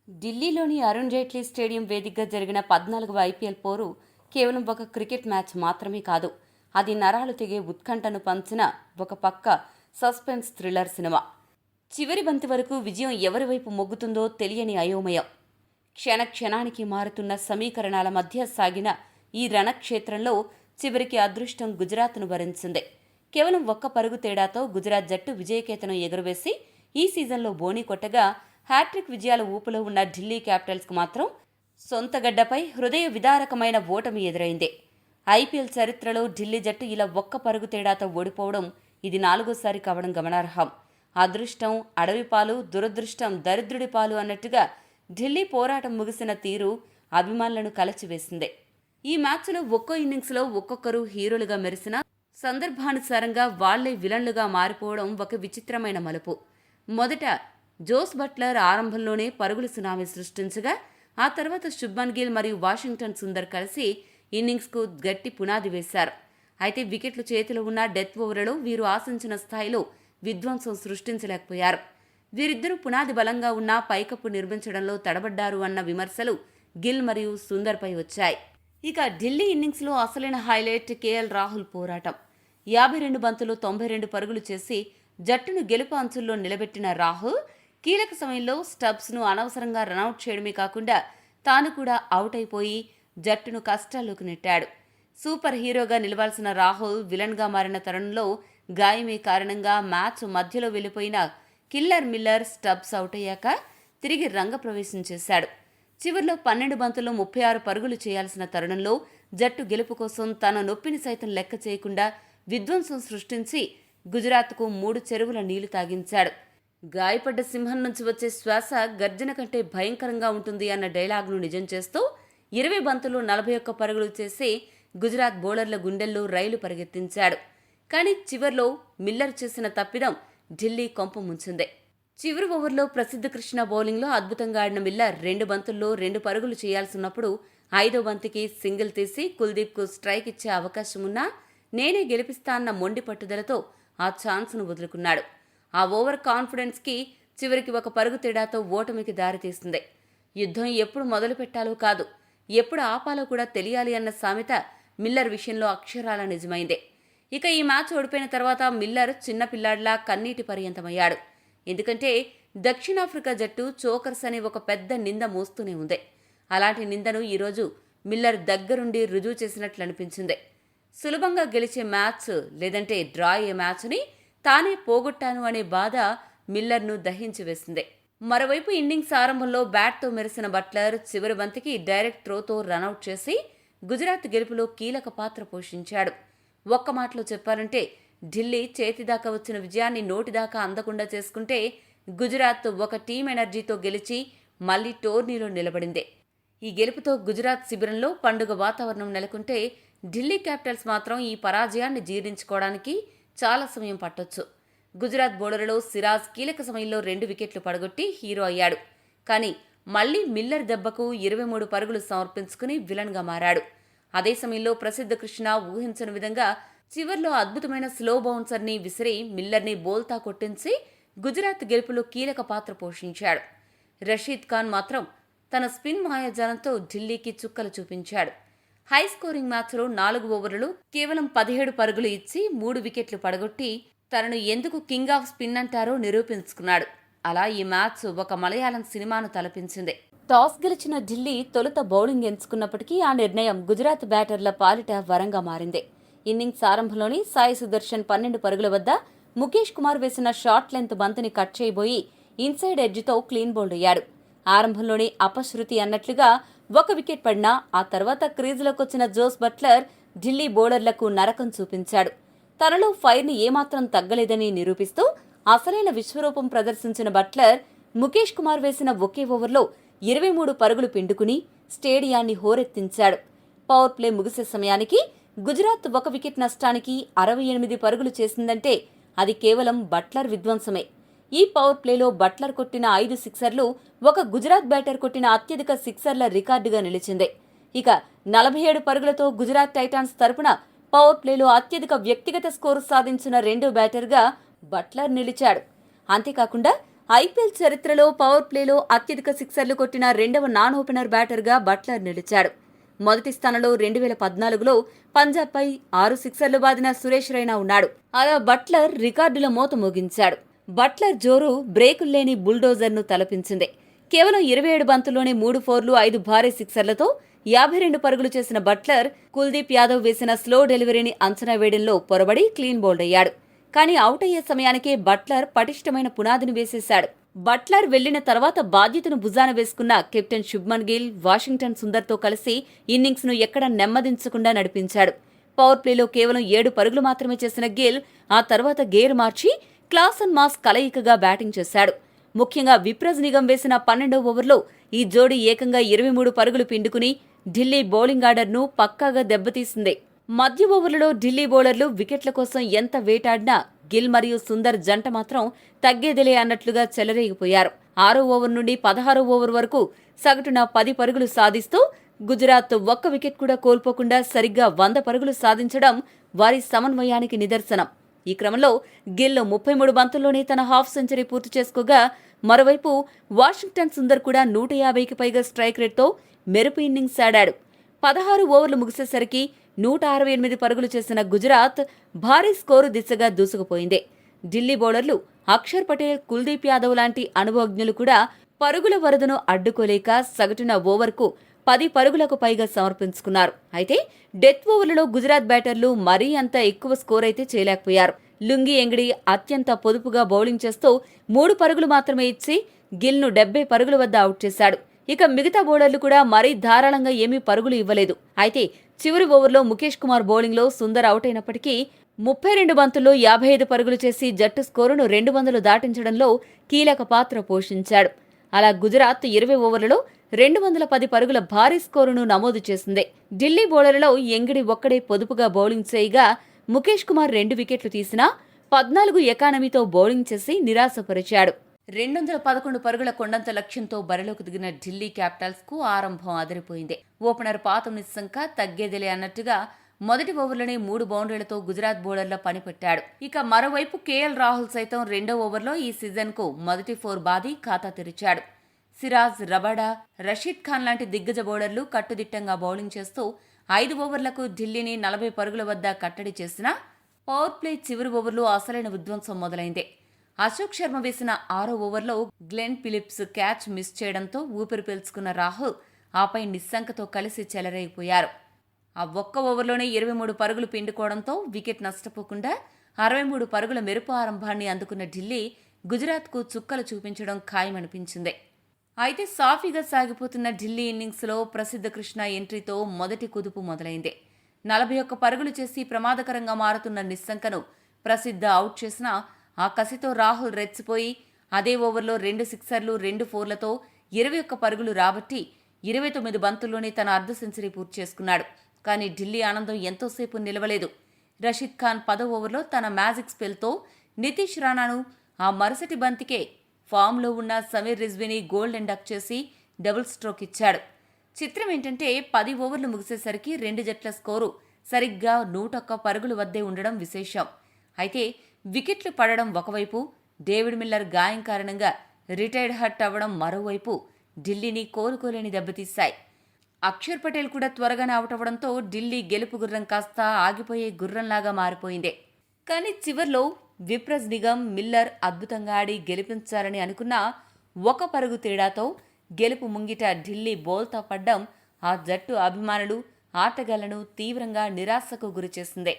ఢిల్లీలోని అరుణ్ జైట్లీ స్టేడియం వేదికగా జరిగిన 14వ ఐపీఎల్ పోరు కేవలం ఒక క్రికెట్ మ్యాచ్ మాత్రమే కాదు. అది నరాలు తెగే ఉత్కంఠను పంచిన ఒక పక్క సస్పెన్స్ థ్రిల్లర్ సినిమా. చివరి బంతి వరకు విజయం ఎవరి వైపు మొగ్గుతుందో తెలియని అయోమయం. క్షణ క్షణానికి మారుతున్న సమీకరణాల మధ్య సాగిన ఈ రణక్షేత్రంలో చివరికి అదృష్టం గుజరాత్ను భరించింది. కేవలం ఒక్క పరుగు తేడాతో గుజరాత్ జట్టు విజయకేతనం ఎగురవేసి ఈ సీజన్లో బోణీ కొట్టగా, హ్యాట్రిక్ విజయాల ఊపులో ఉన్న ఢిల్లీ క్యాపిటల్స్కు మాత్రం సొంత గడ్డపై హృదయ విదారకమైన ఓటమి ఎదురైంది. ఐపీఎల్ చరిత్రలో ఢిల్లీ జట్టు ఇలా ఒక్క పరుగు తేడాతో ఓడిపోవడం ఇది 4వ కావడం గమనార్హం. అదృష్టం అడవి పాలు, దురదృష్టం దరిద్రుడి పాలు అన్నట్టుగా ఢిల్లీ పోరాటం ముగిసిన తీరు అభిమానులను కలచివేసింది. ఈ మ్యాచ్లో ఒక్కో ఇన్నింగ్స్లో ఒక్కొక్కరు హీరోలుగా మెరిసిన సందర్భానుసారంగా వాళ్లే విలన్లుగా మారిపోవడం ఒక విచిత్రమైన మలుపు. మొదట జోస్ బట్లర్ ఆరంభంలోనే పరుగుల సునామీ సృష్టించగా, ఆ తర్వాత శుభ్మన్ గిల్ మరియు వాషింగ్టన్ సుందర్ కలిసి ఇన్నింగ్స్కు గట్టి పునాది వేశారు. అయితే వికెట్లు చేతిలో ఉన్న డెత్ ఓవర్లలో వీరు ఆశించిన స్థాయిలో విధ్వంసం సృష్టించలేకపోయారు. వీరిద్దరూ పునాది బలంగా ఉన్నా పైకప్పు నిర్మించడంలో తడబడ్డారు అన్న విమర్శలు గిల్ మరియు సుందర్పై వచ్చాయి. ఇక ఢిల్లీ ఇన్నింగ్స్లో అసలైన హైలైట్ కేఎల్ రాహుల్ పోరాటం. 52 బంతులు 92 పరుగులు చేసి జట్టును గెలుపు అంచుల్లో నిలబెట్టిన రాహుల్ కీలక సమయంలో స్టబ్స్ను అనవసరంగా రనౌట్ చేయడమే కాకుండా తాను కూడా అవుట్ అయిపోయి జట్టును కష్టాల్లోకి నెట్టాడు. సూపర్ హీరోగా నిలవాల్సిన రాహుల్ విలన్గా మారిన తరుణంలో గాయమే కారణంగా మ్యాచ్ మధ్యలో వెళ్లిపోయిన కిల్లర్ మిల్లర్ స్టబ్స్ అవుట్ అయ్యాక తిరిగి రంగప్రవేశం చేశాడు. చివర్లో 12 బంతుల్లో 36 పరుగులు చేయాల్సిన తరుణంలో జట్టు గెలుపు కోసం తన నొప్పిని సైతం లెక్క చేయకుండా విధ్వంసం సృష్టించి గుజరాత్కు 3 చెరువుల నీళ్లు తాగించాడు. గాయపడ్డ సింహం నుంచి వచ్చే శ్వాస గర్జన కంటే భయంకరంగా ఉంటుంది అన్న డైలాగ్ను నిజం చేస్తూ 20 బంతుల్లో 41 పరుగులు చేసి గుజరాత్ బౌలర్ల గుండెల్లో రైలు పరిగెత్తించాడు. కానీ చివర్లో మిల్లర్ చేసిన తప్పిదం ఢిల్లీ కొంప ముంచింది. చివరి ఓవర్లో ప్రసిద్ధ కృష్ణ బౌలింగ్లో అద్భుతంగా ఆడిన మిల్లర్ 2 బంతుల్లో 2 పరుగులు చేయాల్సినప్పుడు 5వ బంతికి సింగిల్ తీసి కుల్దీప్కు స్ట్రైక్ ఇచ్చే అవకాశం ఉన్నా నేనే గెలిపిస్తా అన్న మొండి పట్టుదలతో ఆ ఛాన్స్ను వదులుకున్నాడు. ఆ ఓవర్ కాన్ఫిడెన్స్కి చివరికి ఒక పరుగు తేడాతో ఓటమికి దారితీస్తుంది. యుద్ధం ఎప్పుడు మొదలు పెట్టాలో కాదు, ఎప్పుడు ఆపాలో కూడా తెలియాలి అన్న సామెత మిల్లర్ విషయంలో అక్షరాల నిజమైందే. ఇక ఈ మ్యాచ్ ఓడిపోయిన తర్వాత మిల్లర్ చిన్నపిల్లాడిలా కన్నీటి పర్యంతమయ్యాడు. ఎందుకంటే దక్షిణాఫ్రికా జట్టు చోకర్స్ అనే ఒక పెద్ద నింద మోస్తూనే ఉంది. అలాంటి నిందను ఈరోజు మిల్లర్ దగ్గరుండి రుజువు చేసినట్లు అనిపించింది. సులభంగా గెలిచే మ్యాచ్ లేదంటే డ్రా అయ్యే మ్యాచ్ని తానే పోగొట్టాను అనే బాధ మిల్లర్ను దహించి వేసింది. మరోవైపు ఇన్నింగ్స్ ఆరంభంలో బ్యాట్తో మెరిసిన బట్లర్ చివరి బంతికి డైరెక్ట్ త్రోతో రనౌట్ చేసి గుజరాత్ గెలుపులో కీలక పాత్ర పోషించాడు. ఒక్క మాటలో చెప్పాలంటే ఢిల్లీ చేతిదాకా వచ్చిన విజయాన్ని నోటిదాకా అందకుండా చేసుకుంటే గుజరాత్ ఒక టీం ఎనర్జీతో గెలిచి మళ్లీ టోర్నీలో నిలబడింది. ఈ గెలుపుతో గుజరాత్ శిబిరంలో పండుగ వాతావరణం నెలకొంటే ఢిల్లీ క్యాపిటల్స్ మాత్రం ఈ పరాజయాన్ని జీర్ణించుకోవడానికి చాలా సమయం పట్టొచ్చు. గుజరాత్ బౌలర్లలో సిరాజ్ కీలక సమయంలో 2 వికెట్లు పడగొట్టి హీరో అయ్యాడు. కానీ మళ్లీ మిల్లర్ దెబ్బకు 23 పరుగులు సమర్పించుకుని విలన్గా మారాడు. అదే సమయంలో ప్రసిద్ధ కృష్ణ ఊహించని విధంగా చివర్లో అద్భుతమైన స్లో బౌన్సర్ని విసిరి మిల్లర్ని బోల్తా కొట్టించి గుజరాత్ గెలుపులో కీలక పాత్ర పోషించాడు. రషీద్ ఖాన్ మాత్రం తన స్పిన్ మాయాజాలంతో ఢిల్లీకి చుక్కలు చూపించాడు. హై స్కోరింగ్ మ్యాచ్లో 4 ఓవర్లలో కేవలం 17 పరుగులు ఇచ్చి 3 వికెట్లు పడగొట్టి తనను ఎందుకు కింగ్ ఆఫ్ స్పిన్ అంటారో నిరూపించుకున్నాడు. అలా ఈ మ్యాచ్ ఒక మలయాళం సినిమాను తలపించింది. టాస్ గెలిచిన ఢిల్లీ తొలుత బౌలింగ్ ఎంచుకున్నప్పటికీ ఆ నిర్ణయం గుజరాత్ బ్యాటర్ల పాలిట వరంగా మారింది. ఇన్నింగ్స్ ఆరంభంలోని సాయి సుదర్శన్ 12 పరుగుల వద్ద ముఖేష్ కుమార్ వేసిన షార్ట్ లెంత్ బంతిని కట్ చేయబోయి ఇన్సైడ్ ఎడ్జ్తో క్లీన్ బౌల్డ్ అయ్యాడు. ఆరంభంలోనే అపశృతి అన్నట్లుగా 1 వికెట్ పడినా ఆ తర్వాత క్రీజులోకొచ్చిన జోస్ బట్లర్ ఢిల్లీ బౌలర్లకు నరకం చూపించాడు. తనలో ఫైర్ని ఏమాత్రం తగ్గలేదని నిరూపిస్తూ అసలైన విశ్వరూపం ప్రదర్శించిన బట్లర్ ముఖేష్ కుమార్ వేసిన ఒకే ఓవర్లో 23 పరుగులు పిండుకుని స్టేడియాన్ని హోరెత్తించాడు. పవర్ ప్లే ముగిసే సమయానికి గుజరాత్ 1 వికెట్ నష్టానికి 68 పరుగులు చేసిందంటే అది కేవలం బట్లర్ విధ్వంసమే. ఈ పవర్ ప్లేలో బట్లర్ కొట్టిన 5 సిక్సర్లు ఒక గుజరాత్ బ్యాటర్ కొట్టిన అత్యధిక సిక్సర్ల రికార్డుగా నిలిచింది. ఇక 47 పరుగులతో గుజరాత్ టైటాన్స్ తరపున పవర్ ప్లేలో అత్యధిక వ్యక్తిగత స్కోరు సాధించిన 2వ బ్యాటర్గా బట్లర్ నిలిచాడు. అంతేకాకుండా ఐపీఎల్ చరిత్రలో పవర్ ప్లేలో అత్యధిక సిక్సర్లు కొట్టిన రెండవ నాన్ ఓపెనర్ బ్యాటర్గా బట్లర్ నిలిచాడు. మొదటి స్థానంలో 2014లో పంజాబ్పై 6 సిక్సర్లు బాదిన సురేష్ రైనా ఉన్నాడు. అలా బట్లర్ రికార్డుల మోత మోగించాడు. బట్లర్ జోరు బ్రేకుల్లేని బుల్డోజర్ను తలపించింది. కేవలం 27 బంతుల్లోనే 3 ఫోర్లు 5 భారీ సిక్సర్లతో 52 పరుగులు చేసిన బట్లర్ కుల్దీప్ యాదవ్ వేసిన స్లో డెలివరీని అంచనా వేయడంలో పొరబడి క్లీన్ బౌల్డ్ అయ్యాడు. కానీ అవుట్ అయ్యే సమయానికే బట్లర్ పటిష్టమైన పునాదిని వేసేశాడు. బట్లర్ వెళ్లిన తర్వాత బాధ్యతను భుజాన వేసుకున్న కెప్టెన్ శుభ్మన్ గిల్, వాషింగ్టన్ సుందర్తో కలిసి ఇన్నింగ్స్ను ఎక్కడా నెమ్మదించకుండా నడిపించాడు. పవర్ ప్లేలో కేవలం 7 పరుగులు మాత్రమే చేసిన గిల్ ఆ తర్వాత gear March class and mass కలయికగా బ్యాటింగ్ చేశాడు. ముఖ్యంగా విప్రజ్ నిగమ్ వేసిన 12వ ఓవర్లో ఈ జోడీ ఏకంగా 23 పరుగులు పిండుకుని ఢిల్లీ బౌలింగ్ ఆర్డర్ను పక్కాగా దెబ్బతీసింది. మధ్య ఓవర్లలో ఢిల్లీ బౌలర్లు వికెట్ల కోసం ఎంత వేటాడినా గిల్ మరియు సుందర్ జంట మాత్రం తగ్గేదిలే అన్నట్లుగా చెలరేగిపోయారు. 6వ ఓవర్ నుండి 16వ ఓవర్ వరకు సగటున 10 పరుగులు సాధిస్తూ గుజరాత్ ఒక్క వికెట్ కూడా కోల్పోకుండా సరిగ్గా 100 పరుగులు సాధించడం వారి సమన్వయానికి నిదర్శనం. ఈ క్రమంలో గిల్ 33 బంతుల్లోనే తన హాఫ్ సెంచరీ పూర్తి చేసుకోగా మరోవైపు వాషింగ్టన్ సుందర్ కూడా 150కి పైగా స్ట్రైక్ రేట్తో మెరుపు ఇన్నింగ్స్ ఆడాడు. 16 ఓవర్లు ముగిసేసరికి 168 పరుగులు చేసిన గుజరాత్ భారీ స్కోరు దిశగా దూసుకుపోయింది. ఢిల్లీ బౌలర్లు అక్షర్ పటేల్, కుల్దీప్ యాదవ్ లాంటి అనుభవజ్ఞులు కూడా పరుగుల వరదను అడ్డుకోలేక సగటున ఓవర్కు 10 పరుగులకు పైగా సమర్పించుకున్నారు. అయితే డెత్ ఓవర్లలో గుజరాత్ బ్యాటర్లు మరీ అంత ఎక్కువ స్కోర్ అయితే చేయలేకపోయారు. లుంగి ఎంగడి అత్యంత పొదుపుగా బౌలింగ్ చేస్తూ 3 పరుగులు మాత్రమే ఇచ్చి గిల్ను 70 పరుగుల వద్ద అవుట్ చేశాడు. ఇక మిగతా బౌలర్లు కూడా మరీ ధారాళంగా ఏమీ పరుగులు ఇవ్వలేదు. అయితే చివరి ఓవర్లో ముఖేష్ కుమార్ బౌలింగ్లో సుందర్ అవుట్ అయినప్పటికీ 32 బంతుల్లో 55 పరుగులు చేసి జట్టు స్కోరును 200 దాటించడంలో కీలక పాత్ర పోషించాడు. అలా గుజరాత్ 20 ఓవర్లలో 210 పరుగుల భారీ స్కోరును నమోదు చేసింది. ఢిల్లీ బౌలర్లలో ఎంగిడి ఒక్కడే పొదుపుగా బౌలింగ్ చేయగా ముఖేష్ కుమార్ 2 వికెట్లు తీసినా 14 ఎకానమీతో బౌలింగ్ చేసి నిరాశపరిచాడు. 211 పరుగుల కొండంత లక్ష్యంతో బరిలోకి దిగిన ఢిల్లీ క్యాపిటల్స్ కు ఆరంభం అదిరిపోయింది. ఓపెనర్ పాతం నిస్సంక తగ్గేదిలే అన్నట్టుగా మొదటి ఓవర్లోనే 3 బౌండరీలతో గుజరాత్ బౌలర్ల పనిపెట్టాడు. ఇక మరోవైపు కేఎల్ రాహుల్ సైతం 2వ ఓవర్లో ఈ సీజన్కు మొదటి 4 బాది ఖాతా తెరిచాడు. సిరాజ్, రబాడా, రషీద్ ఖాన్ లాంటి దిగ్గజ బౌలర్లు కట్టుదిట్టంగా బౌలింగ్ చేస్తూ 5 ఓవర్లకు ఢిల్లీని 40 పరుగుల వద్ద కట్టడి చేసిన పవర్ ప్లే చివరి ఓవర్లో అసలైన విధ్వంసం మొదలైంది. అశోక్ శర్మ వేసిన 6వ ఓవర్లో గ్లెన్ ఫిలిప్స్ క్యాచ్ మిస్ చేయడంతో ఊపిరి పీల్చుకున్న రాహుల్ ఆపై నిస్సంకతో కలిసి చెలరేగిపోయారు. ఆ ఒక్క ఓవర్లోనే 23 పరుగులు పిండుకోవడంతో వికెట్ నష్టపోకుండా 63 పరుగుల మెరుపు ఆరంభాన్ని అందుకున్న ఢిల్లీ గుజరాత్కు చుక్కలు చూపించడం ఖాయమనిపించింది. అయితే సాఫీగా సాగిపోతున్న ఢిల్లీ ఇన్నింగ్స్లో ప్రసిద్ధ కృష్ణ ఎంట్రీతో మొదటి కుదుపు మొదలైంది. 41 పరుగులు చేసి ప్రమాదకరంగా మారుతున్న నిస్సంకను ప్రసిద్ధ అవుట్ చేసిన ఆ కసితో రాహుల్ రెచ్చిపోయి అదే ఓవర్లో 2 సిక్సర్లు 2 ఫోర్లతో 21 పరుగులు రాబట్టి 29 బంతుల్లోనే తన అర్ధ సెంచరీ పూర్తి చేసుకున్నాడు. కానీ ఢిల్లీ ఆనందం ఎంతోసేపు నిలవలేదు. రషీద్ ఖాన్ 10వ ఓవర్లో తన మ్యాజిక్ స్పెల్తో నితీష్ రాణాను, ఆ మరుసటి బంతికే ఫామ్లో ఉన్న సమీర్ రిజ్వీని గోల్డెన్ డక్ చేసి డబుల్ స్ట్రోక్ ఇచ్చాడు. చిత్రం ఏంటంటే 10 ఓవర్లు ముగిసేసరికి 2 జట్ల స్కోరు సరిగ్గా 101 పరుగుల వద్దే ఉండడం విశేషం. అయితే వికెట్లు పడడం ఒకవైపు, డేవిడ్ మిల్లర్ గాయం కారణంగా రిటైర్డ్ హర్ట్ అవ్వడం మరోవైపు ఢిల్లీని కోలుకోలేని దెబ్బతీశాయి. అక్షర్ పటేల్ కూడా త్వరగానే అవుట్ అవ్వడంతో ఢిల్లీ గెలుపు గుర్రం కాస్త ఆగిపోయే గుర్రంలాగా మారిపోయింది. కానీ చివర్లో విప్రజ్ నిగమ్, మిల్లర్ అద్భుతంగా ఆడి గెలిపించాలని అనుకున్న 1 పరుగు తేడాతో గెలుపు ముంగిట ఢిల్లీ బోల్తా పడ్డం ఆ జట్టు అభిమానులు, ఆటగాళ్లను తీవ్రంగా నిరాశకు గురిచేసింది.